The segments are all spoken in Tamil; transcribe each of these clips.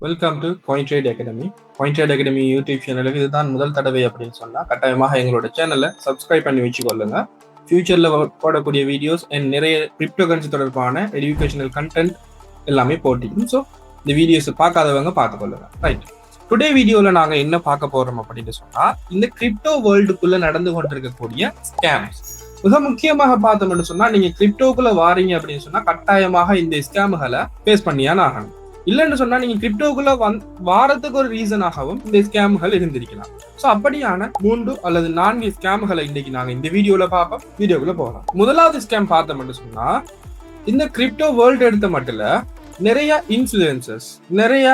Welcome to point trade academy. Point trade academy YouTube சேனலுக்கு இதுதான் முதல் தடவை அப்படின்னு சொன்னால் கட்டாயமாக எங்களோட சேனலை சப்ஸ்கிரைப் பண்ணி வச்சுக்கொள்ளுங்க. ஃபியூச்சரில் போடக்கூடிய வீடியோஸ் அண்ட் நிறைய கிரிப்டோ கரன்சி தொடர்பான எஜுகேஷனல் கண்டென்ட் எல்லாமே போட்டிருக்கும். ஸோ இந்த வீடியோஸை பார்க்காதவங்க பார்த்துக்கொள்ளுங்க. ரைட், டுடே வீடியோவில் நாங்கள் என்ன பார்க்க போகிறோம் அப்படின்னு சொன்னால் இந்த கிரிப்டோ வேர்ல்டுக்குள்ளே நடந்து கொண்டிருக்கக்கூடிய ஸ்கேம்ஸ். மிக முக்கியமாக பார்த்தோம்னு சொன்னால் நீங்கள் கிரிப்டோக்குள்ளே வாரீங்க அப்படின்னு சொன்னால் கட்டாயமாக இந்த ஸ்கேம்களை ஃபேஸ் பண்ணியான்னு ஆகணும். இல்லைன்னு சொன்னா நீங்க கிரிப்டோக்குள்ள வாரத்துக்கு ஒரு ரீசனாகவும் இந்த ஸ்கேம்கள் இருந்திருக்கலாம். ஸோ அப்படியான 3 அல்லது 4 ஸ்கேம்களை இன்னைக்கு நாங்க இந்த வீடியோல பார்ப்போம். வீடியோக்குள்ள போகலாம். முதலாவது ஸ்கேம் பார்த்தோம்னு சொன்னா இந்த கிரிப்டோ வேர்ல்டு எடுத்த மட்டும் நிறைய இன்ஃபுளுசர்ஸ், நிறைய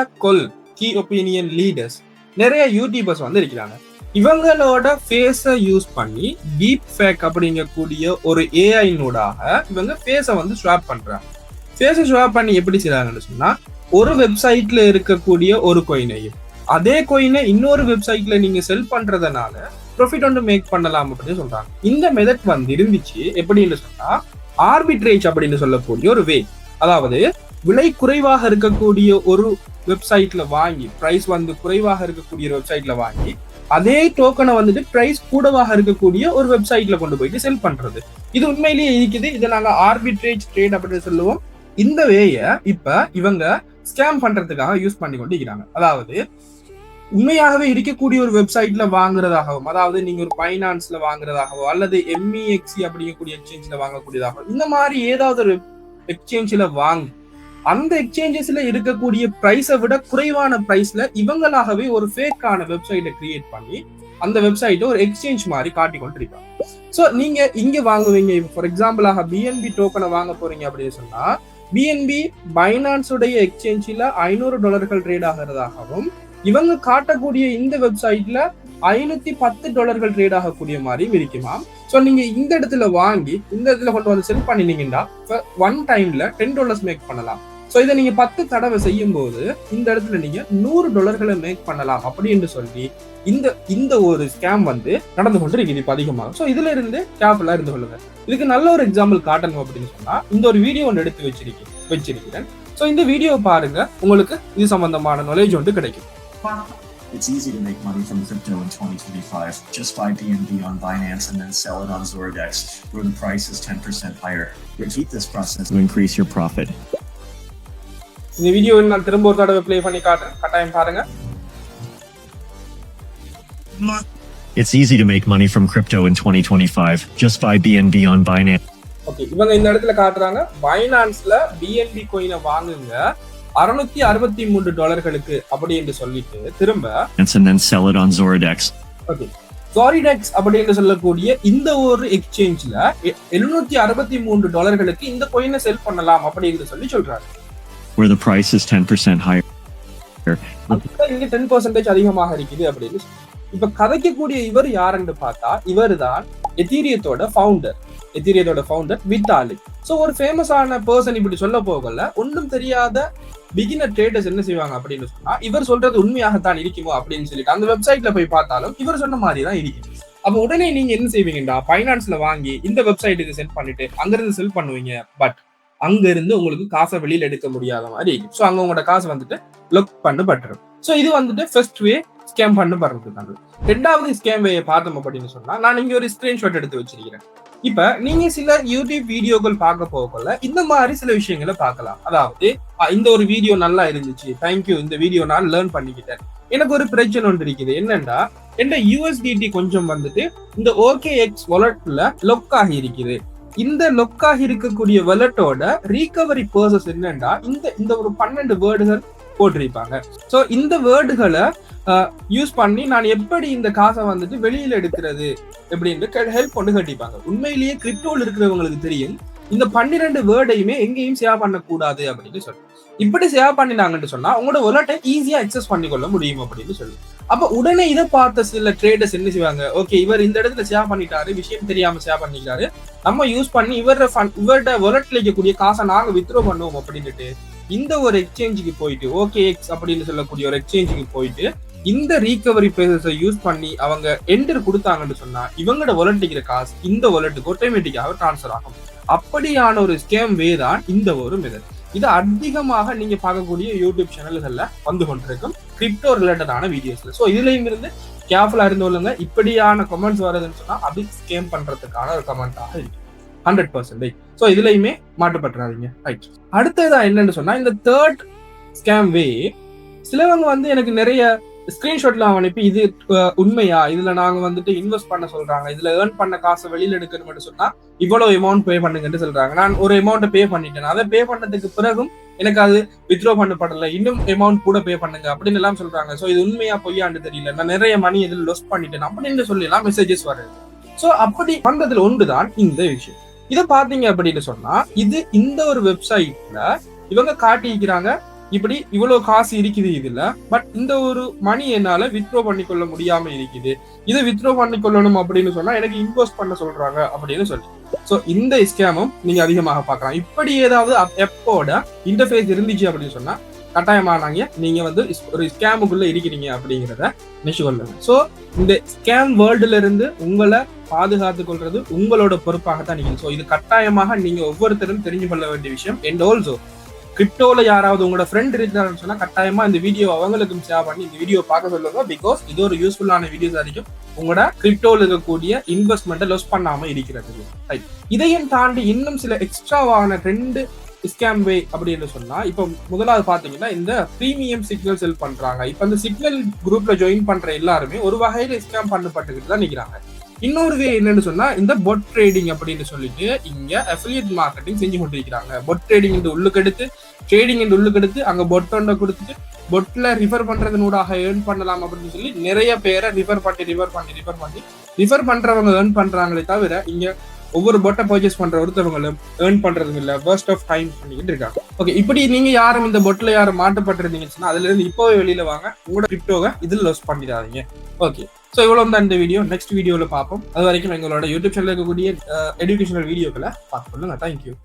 கீ ஒப்பீனியன் லீடர்ஸ், நிறைய யூடியூபர்ஸ் வந்து இருக்கிறாங்க. இவங்களோட ஃபேஸை யூஸ் பண்ணி டீப் ஃபேக் அப்படிங்கக்கூடிய ஒரு ஏஐ நூடாக இவங்க ஃபேஸை வந்து ஸ்வாப் பண்றாங்க. ஃபேஸை ஸ்வாப் பண்ணி எப்படி செய்றாங்கன்னு சொன்னா ஒரு வெப்சைட்ல இருக்கக்கூடிய ஒரு கோயினையும் அதே கோயினை இன்னொரு வெப்சைட்ல நீங்க செல் பண்றதுனால ப்ராஃபிட் ஒன்று மேக் பண்ணலாம் அப்படின்னு சொல்றாங்க. இந்த மெத்தட் வந்து இருந்துச்சு எப்படின்னு சொன்னா ஆர்பிட்ரேஜ் அப்படின்னு சொல்லக்கூடிய ஒரு வே, அதாவது விலை குறைவாக இருக்கக்கூடிய ஒரு வெப்சைட்ல வாங்கி பிரைஸ் வந்து குறைவாக இருக்கக்கூடிய வெப்சைட்ல வாங்கி அதே டோக்கனை வந்துட்டு பிரைஸ் கூடவாக இருக்கக்கூடிய ஒரு வெப்சைட்ல கொண்டு போயிட்டு செல் பண்றது. இது உண்மையிலேயே இருக்குது. இதை நாங்க ஆர்பிட்ரேஜ் ட்ரேட் அப்படின்னு சொல்லுவோம். இந்த வேய இப்ப இவங்க ஸ்கேம் பண்றதுக்காக யூஸ் பண்ணி கொண்டு இருக்கிறாங்க. அதாவது உண்மையாகவே இருக்கக்கூடிய ஒரு வெப்சைட்ல வாங்குறதாகவும், அதாவது நீங்க ஒரு பைனான்ஸ்ல வாங்குறதாகவோ அல்லது MEXC அப்படிங்கக்கூடிய எக்ஸ்சேஞ்ச்ல வாங்கக்கூடியதாகவோ இந்த மாதிரி ஏதாவது ஒரு எக்ஸ்சேஞ்சில வாங்கி அந்த எக்ஸ்சேஞ்சஸ்ல இருக்கக்கூடிய பிரைஸை விட குறைவான பிரைஸ்ல இவங்களாகவே ஒரு ஃபேக்கான வெப்சைட்டை கிரியேட் பண்ணி அந்த வெப்சைட்டை ஒரு எக்ஸ்சேஞ்ச் மாதிரி காட்டி கொண்டு இருப்பாங்க. ஸோ நீங்க இங்க வாங்குவீங்க. ஃபார் எக்ஸாம்பிளாக BNB டோக்கனை வாங்க போறீங்க அப்படின்னு சொன்னா BNB பைனான்ஸுடைய எக்ஸ்சேஞ்சில் $500 ட்ரேட் ஆகிறதாகவும் இவங்க காட்டக்கூடிய இந்த வெப்சைட்ல $510 ட்ரேட் ஆகக்கூடிய மாதிரியும் இருக்குமா. ஸோ நீங்க இந்த இடத்துல வாங்கி இந்த இடத்துல கொண்டு வந்து செல் பண்ணினீங்கன்னா ஒன் டைம்ல $10 மேக் பண்ணலாம். ஸோ இதை நீங்க 10 தடவை செய்யும் போது இந்த இடத்துல நீங்க $100 மேக் பண்ணலாம் அப்படின்னு சொல்லி இந்த ஒரு ஸ்கேம் வந்து நடந்து கொண்டு இருக்குது இப்ப அதிகமாக. ஸோ இதுல இருந்து கேர்ஃபுல்லா இருந்து கொள்ளுங்க. இதுக்கு நல்ல ஒரு எக்ஸாம்பிள் காட்டணும் அப்படின்னு சொன்னா இந்த ஒரு வீடியோ ஒன்று எடுத்து வச்சிருக்கிறேன். ஸோ இந்த வீடியோ பாருங்க, உங்களுக்கு இது சம்பந்தமான நாலேஜ் ஒன்று கிடைக்கும். It's easy to make money from crypto in 2025. Just buy BNB on Binance and then sell it on Zorodex, where the price is 10% higher. Repeat this process to increase your profit. இந்த வீடியோவில் நான் திரும்ப ஒரு தடவை ப்ளே பண்ணி காட்டுறேன், கட்டாயம் பாருங்க. It's easy to make money from crypto in 2025. Just buy BNB on Binance. Okay, இவங்க இந்த இடத்துல காட்டுறாங்க பைனான்ஸ்ல BNB கோயினை வாங்குங்க $663 அப்படி என்று சொல்லிட்டு திரும்ப and then sell it on Zorodex. Okay, Zorodex அப்படி என்று சொல்லக்கூடிய இந்த ஒரு எக்ஸ்சேஞ்ச்ல $763 இந்த கோயினை செல் பண்ணலாம் அப்படி என்று சொல்லி சொல்றாங்க. Where the price is 10% higher. இங்க 10% அதிகமாக இருக்குது அப்படின்னு. இப்ப கதைக்கக்கூடிய இவர் யாருன்னு பார்த்தா இவர் தான் எதீரியத்தோட ஃபவுண்டர் விட்டாலிக். ஸோ ஒரு ஃபேமஸான பர்சன் இப்படி சொல்ல போகல ஒன்றும் தெரியாத பிகினர் ட்ரேடர்ஸ் என்ன செய்வாங்க அப்படின்னு சொன்னா இவர் சொல்றது உண்மையாகத்தான் இருக்குமோ அப்படின்னு சொல்லிட்டு அந்த வெப்சைட்ல போய் பார்த்தாலும் இவர் சொன்ன மாதிரி தான் இருக்கு. அப்ப உடனே நீங்க என்ன செய்வீங்கடா, பைனான்ஸ்ல வாங்கி இந்த வெப்சைட்டுக்கு சென்ட் பண்ணிட்டு அங்கிருந்து செல் பண்ணுவீங்க. பட் அங்க இருந்து உங்களுக்கு காசை வெளியில எடுக்க முடியாத மாதிரி இருக்கு. ஸோ அங்க உங்களோட காசு வந்துட்டு லொக் பண்ணப்பட்டுரும். ஸோ இது வந்துட்டு ஃபர்ஸ்ட் வே ஸ்கேம் பண்ணப்படுறது. ரெண்டாவது ஸ்கேம் வே பார்த்தோம் அப்படின்னு சொன்னா நான் இங்க ஒரு ஸ்கிரீன்ஷாட் எடுத்து வச்சிருக்கிறேன். இப்ப நீங்க சில யூடியூப் வீடியோக்கள் பார்க்க போகல இந்த மாதிரி சில விஷயங்களை பார்க்கலாம். அதாவது இந்த ஒரு வீடியோ நல்லா இருந்துச்சு, தேங்க்யூ, இந்த வீடியோ நான் லேர்ன் பண்ணிக்கிட்டேன். எனக்கு ஒரு பிரச்சனை ஒன்று இருக்குது, என்னன்னா என் USDT கொஞ்சம் வந்துட்டு இந்த OKX வாலெட்ல லொக் ஆகி இருக்குது. இந்த லொக் ஆகி இருக்கக்கூடிய வாலெட்டோட ரீகவரி ப்ராசஸ் என்னன்னா இந்த ஒரு 12 வேர்டுகள் போட்டிருப்பாங்க. ஸோ இந்த வேர்டுகளை யூஸ் பண்ணி நான் எப்படி இந்த காசை வந்துட்டு வெளியில எடுக்கிறது எப்படின்னு ஹெல்ப் பண்ணி கட்டிப்பாங்க. உண்மையிலேயே கிரிப்டோல இருக்கிறவங்களுக்கு தெரியும் இந்த 12 வேர்டையுமே எங்கேயும் சேவ் பண்ணக்கூடாது அப்படின்னு சொல்லி. இப்படி சேவ் பண்ணினாங்கன்னு சொன்னா உங்களோட வாலெட்டை ஈஸியா அக்சஸ் பண்ணிக்கொள்ள முடியும் அப்படின்னு சொல்லி. அப்ப உடனே இதை பார்த்த சில ட்ரேடர்ஸ் என்ன செய்வாங்க, ஓகே இவர் இந்த இடத்துல சேவ் பண்ணிட்டாரு, விஷயம் தெரியாம சேவ் பண்ணிக்கிறாரு, நம்ம யூஸ் பண்ணி இவரோட வாலெட்ல இருக்கக்கூடிய காசை நாங்க வித்ட்ரா பண்ணுவோம் அப்படின்ட்டு இந்த ஒரு எக்ஸ்சேஞ்சுக்கு போயிட்டு OKX அப்படின்னு சொல்லக்கூடிய ஒரு எக்ஸ்சேஞ்சுக்கு போயிட்டு இந்த ரீகவரி ப்ராசஸை யூஸ் பண்ணி அவங்க என்டர் கொடுத்தாங்கன்னு சொன்னா இவங்களோட வாலெட்டுக்கிற காசு இந்த வாலெட்டுக்கு ஆட்டோமேட்டிக்காக டிரான்ஸ்ஃபர் ஆகும். அப்படியான ஒரு ஸ்கேம் வே தான் இந்த ஒரு மெத்தட். இது அதிகமாக நீங்க பார்க்கக்கூடிய யூடியூப் சேனல்கள்ல வந்து கொண்டிருக்கும் கிரிப்டோ ரிலேட்டடான வீடியோஸ்ல. ஸோ இதுலயும் இருந்து கேர்ஃபுல்லா இருந்து கொள்ளுங்க. இப்படியான கமெண்ட்ஸ் வருதுன்னு சொன்னா அது ஸ்கேம் பண்றதுக்கான ஒரு கமெண்டாக இருக்கு 100%. ஸோ இதுலயுமே மாட்டுப்பட்டுறாதீங்க. ரைட். அடுத்ததா என்னன்னு சொன்னா இந்த தேர்ட் ஸ்கேம் வே, சிலவங்க வந்து எனக்கு நிறைய ஸ்கிரீன்ஷாட்ல அனுப்பி இது உண்மையா, இதுல நாங்க வந்துட்டு இன்வெஸ்ட் பண்ண சொல்றாங்க, இதுல ஏர்ன் பண்ண காசை வெளியில எடுக்கணும்னு சொன்னா இவ்வளவு அமௌண்ட் பே பண்ணுங்கன்னு சொல்றாங்க. நான் ஒரு அமௌண்ட் பே பண்ணிட்டேன், அதை பே பண்ணதுக்கு பிறகும் எனக்கு அது வித்ட்ரா பண்ணப்படல, இன்னும் அமௌண்ட் கூட பே பண்ணுங்க அப்படின்னு எல்லாம் சொல்றாங்க. ஸோ இது உண்மையா பொய்யான்னு தெரியல, நான் நிறைய மணி இதில் லொஸ் பண்ணிட்டேன் அப்படின்னு சொல்லி எல்லாம் மெசேஜஸ் வருது. ஸோ அப்படி வந்ததுல ஒன்றுதான் இந்த விஷயம். இதை பாத்தீங்க அப்படின்னு சொன்னா இது இந்த ஒரு வெப்சைட்ல இவங்க காட்டிக்கிறாங்க இப்படி இவ்வளவு காசு இருக்குது இதுல, பட் இந்த ஒரு மணி என்னால வித்ட்ரா பண்ணிக்கொள்ள முடியாம இருக்குது, இதை வித்ட்ரா பண்ணிக்கொள்ளணும் அப்படின்னு சொன்னா எனக்கு இன்வெஸ்ட் பண்ண சொல்றாங்க அப்படின்னு சொல்லி. சோ இந்த ஸ்கேமும் நீங்க அதிகமாக பார்க்கலாம். இப்படி ஏதாவது எப்போட இன்டர்ஃபேஸ் இருந்துச்சு அப்படின்னு சொன்னா கட்டாயமானாங்க நீங்க வந்து ஒரு ஸ்கேமுக்குள்ள இருக்கிறீங்க அப்படிங்கிறத நினைச்சுக்கொள்ளுங்க. சோ இந்த ஸ்கேம் வேர்ல்டுல இருந்து உங்களை பாதுகாத்துக் கொள்றது உங்களோட பொறுப்பாகத்தான் நீங்க. சோ இது கட்டாயமாக நீங்க ஒவ்வொருத்தரும் தெரிஞ்சு கொள்ள வேண்டிய விஷயம். அண்ட் ஆல்சோ கிரிப்டோல யாராவது உங்களோட ஃப்ரெண்ட் இருந்தாருன்னு சொன்னா கட்டாயமா இந்த வீடியோ அவங்களுக்கும் ஷேர் பண்ணி இந்த வீடியோ பார்க்க சொல்லுங்க. பிகாஸ் இது ஒரு யூஸ்ஃபுல்லான வீடியோஸ் அதிகம் உங்களோட கிரிப்டோல இருக்கக்கூடிய இன்வெஸ்ட்மெண்ட்டை லொஸ் பண்ணாம இருக்கிறது. இதையும் தாண்டி இன்னும் சில எக்ஸ்ட்ராவான 2 ஸ்கேம் வே அப்படின்னு சொன்னா, இப்ப முதலாவது பாத்தீங்கன்னா இந்த பிரீமியம் சிக்னல் செல் பண்றாங்க. இப்ப இந்த சிக்னல் குரூப்ல ஜாயின் பண்ற எல்லாருமே ஒரு வகையில ஸ்கேம் பண்ணப்பட்டுக்கிட்டு தான் நிக்கிறாங்க. இன்னொரு வே என்னன்னு சொன்னா இந்த பொட் ட்ரேடிங் அப்படின்னு சொல்லிட்டு இங்க அஃபிலியேட் மார்க்கெட்டிங் செஞ்சு கொண்டிருக்கிறாங்க. பொட் ட்ரேடிங் இந்த உள்ளுக்கெடுத்து ட்ரேடிங் இந்த உள்ளுக்கெடுத்து அங்க பொட்டோண்ட கொடுத்துட்டு பொட்ல ரிஃபர் பண்றதுனூடாக ஏர்ன் பண்ணலாம் அப்படின்னு சொல்லி நிறைய பேரை ரிஃபர் பண்றவங்க ஏர்ன் பண்றாங்களே தவிர இங்க ஒவ்வொரு பொட்டை பர்ச்சேஸ் பண்ற ஒருத்தவங்களும் ஏர்ன் பண்றதும் இல்ல, வேஸ்ட் ஆஃப் டைம் பண்ணிக்கிட்டு இருக்காங்க. ஓகே, இப்படி நீங்க யாரும் இந்த பொட்ல யாரும் மாட்டப்பட்டிருந்தீங்கன்னு சொன்னா அதுல இருந்து இப்போவே வெளியில வாங்க, உங்களோட கிரிப்டோவை இதுல லாஸ் பண்ணிடாதீங்க. ஓகே, ஸோ இவ்வளவு தான் இந்த வீடியோ. நெக்ஸ்ட் வீடியோவில் பார்ப்போம். அது வரைக்கும் எங்களோட யூடியூப் சேனல் இருக்கக்கூடிய எஜுகேஷனல் வீடியோக்களை பார்த்து கொள்ளுங்க. தேங்க்யூ.